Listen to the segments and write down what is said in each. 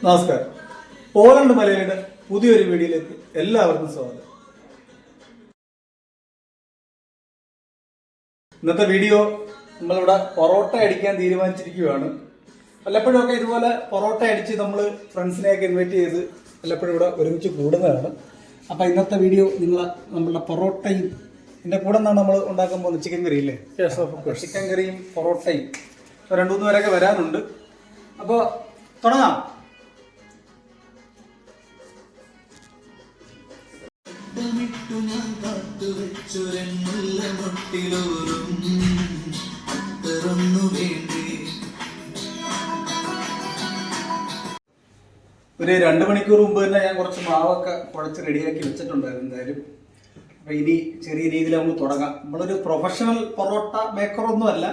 നമസ്കാരം. പോലണ്ട് മലയാളിയുടെ പുതിയൊരു വീഡിയോയിലേക്ക് എല്ലാവർക്കും സ്വാഗതം. ഇന്നത്തെ വീഡിയോ നമ്മളിവിടെ പൊറോട്ട അടിക്കാൻ തീരുമാനിച്ചിരിക്കുകയാണ്. വല്ലപ്പോഴും ഒക്കെ ഇതുപോലെ പൊറോട്ട അടിച്ച് നമ്മൾ ഫ്രണ്ട്സിനെയൊക്കെ ഇൻവൈറ്റ് ചെയ്ത് വല്ലപ്പോഴും ഇവിടെ ഒരുമിച്ച് കൂടുന്നതാണ്. അപ്പം ഇന്നത്തെ വീഡിയോ നമ്മളുടെ പൊറോട്ടയും ഇതിൻ്റെ കൂടെ നിന്നാണ് നമ്മൾ ഉണ്ടാക്കാൻ പോകുന്നത് ചിക്കൻ കറി ഇല്ലേ? ചിക്കൻ കറിയും പൊറോട്ടയും 2-3 പേരൊക്കെ വരാനുണ്ട്. അപ്പോൾ തുടങ്ങാം. ഒരു 2 മണിക്കൂർ മുമ്പ് തന്നെ ഞാൻ കുറച്ച് മാവൊക്കെ കുഴച്ച് റെഡിയാക്കി വെച്ചിട്ടുണ്ടായിരുന്നു. എന്തായാലും അപ്പം ഇനി ചെറിയ രീതിയിൽ നമുക്ക് തുടങ്ങാം. നമ്മളൊരു പ്രൊഫഷണൽ പൊറോട്ട മേക്കറൊന്നും അല്ല,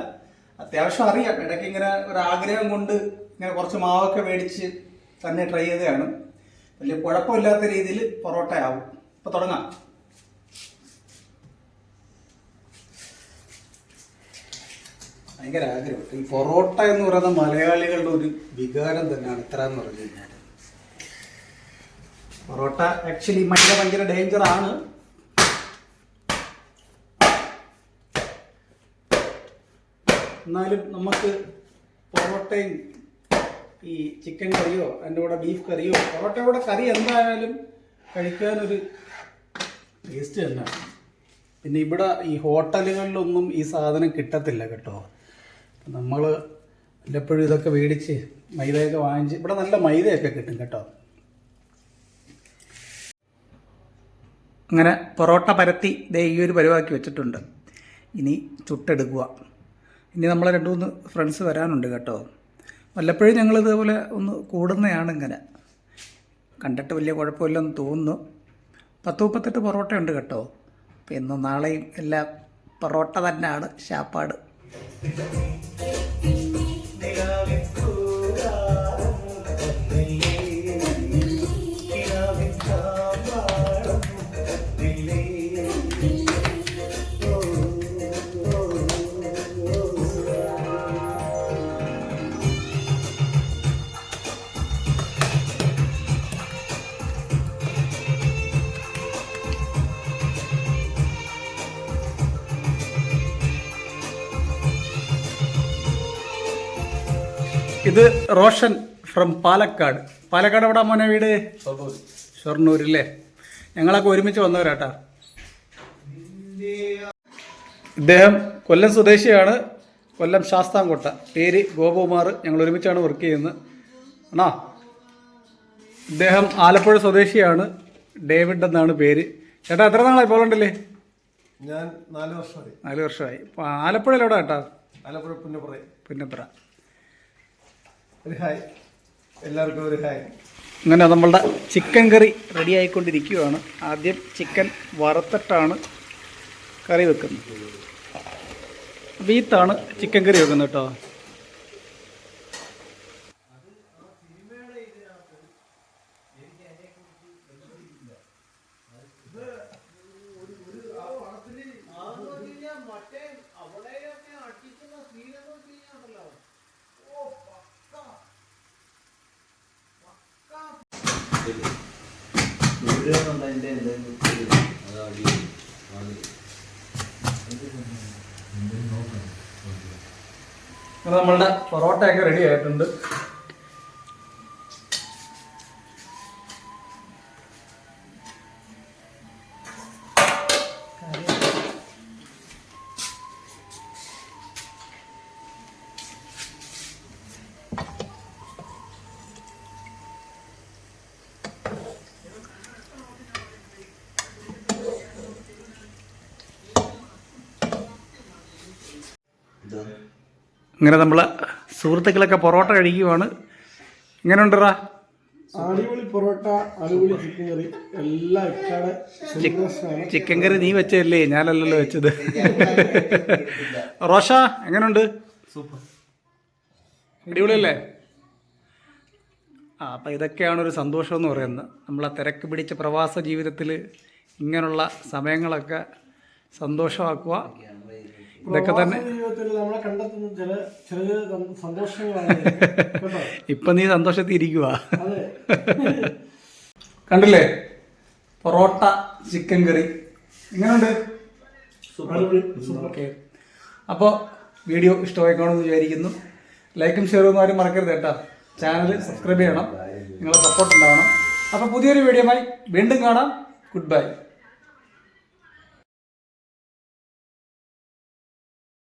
അത്യാവശ്യം അറിയാം. ഇടയ്ക്ക് ഇങ്ങനെ ഒരാഗ്രഹം കൊണ്ട് ഇങ്ങനെ കുറച്ച് മാവൊക്കെ മേടിച്ച് തന്നെ ട്രൈ ചെയ്തതാണ്. വലിയ കുഴപ്പമില്ലാത്ത രീതിയിൽ പൊറോട്ട ആവും. അപ്പോൾ തുടങ്ങാം. ഭയങ്കര ആഗ്രഹം. ഈ പൊറോട്ട എന്ന് പറയുന്ന മലയാളികളുടെ ഒരു വികാരം തന്നെയാണ് ഇത്ര എന്ന് പറഞ്ഞു കഴിഞ്ഞാൽ. പൊറോട്ട ആക്ച്വലി ഭയങ്കര ഡേഞ്ചർ ആണ്. എന്നാലും നമുക്ക് പൊറോട്ടയും ഈ ചിക്കൻ കറിയോ അതിൻ്റെ കൂടെ ബീഫ് കറിയോ പൊറോട്ടയുടെ കൂടെ കറി എന്തായാലും കഴിക്കാനൊരു ടേസ്റ്റ് തന്നെയാണ്. പിന്നെ ഇവിടെ ഈ ഹോട്ടലുകളിലൊന്നും ഈ സാധനം കിട്ടത്തില്ല കേട്ടോ. നമ്മൾ വല്ലപ്പോഴും ഇതൊക്കെ മേടിച്ച് മൈദയൊക്കെ വാങ്ങിച്ച് ഇവിടെ നല്ല മൈദയൊക്കെ കിട്ടും കേട്ടോ. അങ്ങനെ പൊറോട്ട പരത്തി ദേ ഈ ഒരു പരിവാക്കി വെച്ചിട്ടുണ്ട്. ഇനി ചുട്ടെടുക്കുക. ഇനി നമ്മളെ 2-3 ഫ്രണ്ട്സ് വരാനുണ്ട് കേട്ടോ. വല്ലപ്പോഴും ഞങ്ങൾ ഇതേപോലെ ഒന്ന് കൂടുന്നതാണ്. ഇങ്ങനെ കണ്ടിട്ട് വലിയ കുഴപ്പമില്ലെന്ന് തോന്നുന്നു. 10-38 പൊറോട്ട ഉണ്ട് കേട്ടോ. അപ്പോൾ ഇന്നും നാളെയും എല്ലാം പൊറോട്ട തന്നെയാണ് ശാപ്പാട്. ഇത് റോഷൻ ഫ്രം പാലക്കാട്. പാലക്കാട് എവിടെ മോനെ വീട്? ഷൊർണൂരില്ലേ. ഞങ്ങളൊക്കെ ഒരുമിച്ച് വന്നവരാട്ടാ. ഇദ്ദേഹം കൊല്ലം സ്വദേശിയാണ്, കൊല്ലം ശാസ്താംകോട്ട. പേര് ഗോപകുമാർ. ഞങ്ങൾ ഒരുമിച്ചാണ് വർക്ക് ചെയ്യുന്നത്. ആണോ? ഇദ്ദേഹം ആലപ്പുഴ സ്വദേശിയാണ്, ഡേവിഡ് എന്നാണ് പേര്. ചേട്ടാ എത്ര നാളായി പോകണ്ടല്ലേ? ഞാൻ 4 വർഷമായി. ആലപ്പുഴയിൽ എവിടെ കേട്ടാ? ആലപ്പുഴ പുന്നപ്ര. ഒരു ഹായ്, എല്ലാവർക്കും ഒരു ഹായ്. അങ്ങനെ നമ്മളുടെ ചിക്കൻ കറി റെഡി ആയിക്കൊണ്ടിരിക്കുകയാണ്. ആദ്യം ചിക്കൻ വറുത്തിട്ടാണ് കറി വെക്കുന്നത്. ബീത്താണ് ചിക്കൻ കറി വെക്കുന്നത് കേട്ടോ. നമ്മളുടെ പൊറോട്ടയൊക്കെ റെഡി ആയിട്ടുണ്ട്. ഇങ്ങനെ നമ്മൾ സുഹൃത്തുക്കളൊക്കെ പൊറോട്ട കഴിക്കുവാണ്. ഇങ്ങനെ ഉണ്ടറാ? അടിപൊളി പൊറോട്ട, അടിപൊളി ചിക്കൻ കറി, എല്ലാം ഇക്കാടെ. ചിക്കൻ കറി നീ വെച്ചല്ലേ, ഞാനല്ലല്ലോ വെച്ചത്. റോഷ എങ്ങനെയുണ്ട്? സൂപ്പർ, അടിപൊളിയല്ലേ? അപ്പം ഇതൊക്കെയാണ് ഒരു സന്തോഷം എന്ന് പറയുന്നത്. നമ്മളെ തിരക്ക് പിടിച്ച പ്രവാസ ജീവിതത്തിൽ ഇങ്ങനെയുള്ള സമയങ്ങളൊക്കെ സന്തോഷമാക്കുക. ഇതൊക്കെ തന്നെ ജീവിതത്തിൽ നമ്മളെ കണ്ടെത്തുന്ന ചില ചെറിയ സന്തോഷങ്ങളാണ് കേട്ടോ. ഇപ്പൊ നീ സന്തോഷത്തിൽ ഇരിക്കുക. അതെ. കണ്ടില്ലേ പൊറോട്ട ചിക്കൻ കറി എങ്ങനെയുണ്ട്? ഓക്കെ. അപ്പോൾ വീഡിയോ ഇഷ്ടമായി കാണുമെന്ന് വിചാരിക്കുന്നു. ലൈക്കും ഷെയറും ഒന്നും ആരും മറക്കരുത് കേട്ടോ. ചാനൽ സബ്സ്ക്രൈബ് ചെയ്യണം, നിങ്ങളുടെ സപ്പോർട്ട് ഉണ്ടാവണം. അപ്പോൾ പുതിയൊരു വീഡിയോയുമായി വീണ്ടും കാണാം. Good bye.